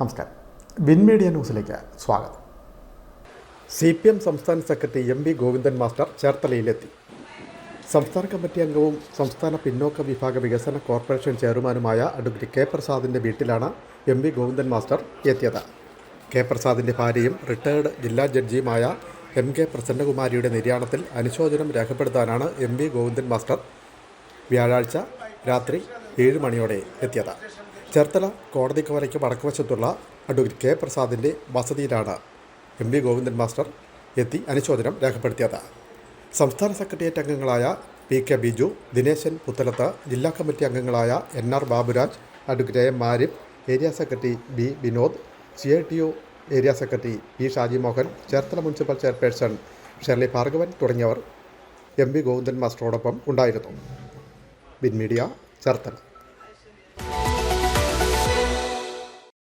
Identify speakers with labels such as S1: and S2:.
S1: നമസ്കാരം. Win media ന്യൂസിലേക്ക് സ്വാഗതം. CPM സംസ്ഥാന സെക്രട്ടറി MV ഗോവിന്ദൻ മാസ്റ്റർ ചേർത്തലയിലെത്തി. സംസ്ഥാന കമ്മിറ്റി അംഗവും സംസ്ഥാന പിന്നോക്ക വിഭാഗ വികസന കോർപ്പറേഷൻ ചെയർമാനുമായ അഡ്വക്കേറ്റ് K. പ്രസാദിൻ്റെ വീട്ടിലാണ് MV ഗോവിന്ദൻ മാസ്റ്റർ എത്തിയത്. K. പ്രസാദിൻ്റെ ഭാര്യയും റിട്ടയേർഡ് ജില്ലാ ജഡ്ജിയുമായ MK പ്രസന്നകുമാരിയുടെ നിര്യാണത്തിൽ അനുശോചനം രേഖപ്പെടുത്താനാണ് MV ഗോവിന്ദൻ മാസ്റ്റർ വ്യാഴാഴ്ച രാത്രി 7 മണിയോടെ എത്തിയത്. ചേർത്തല കോടതിക്കവലയ്ക്ക് വടക്കുവശത്തുള്ള അഡ്വക്കേറ്റ് K. പ്രസാദിൻ്റെ വസതിയിലാണ് MV ഗോവിന്ദൻ മാസ്റ്റർ എത്തി അനുശോചനം രേഖപ്പെടുത്തിയത്. സംസ്ഥാന സെക്രട്ടേറിയറ്റ് അംഗങ്ങളായ PK ബിജു, ദിനേശൻ പുത്തലത്ത്, ജില്ലാ കമ്മിറ്റി അംഗങ്ങളായ NR Baburaj, advocate AM Marif, area secretary B. Vinod, CITU area secretary P. Shaji Mohan, Cherthala municipal chairperson Shirley Bhargavan തുടങ്ങിയവർ MV ഗോവിന്ദൻ മാസ്റ്ററോടൊപ്പം ഉണ്ടായിരുന്നു. Win media, Cherthala.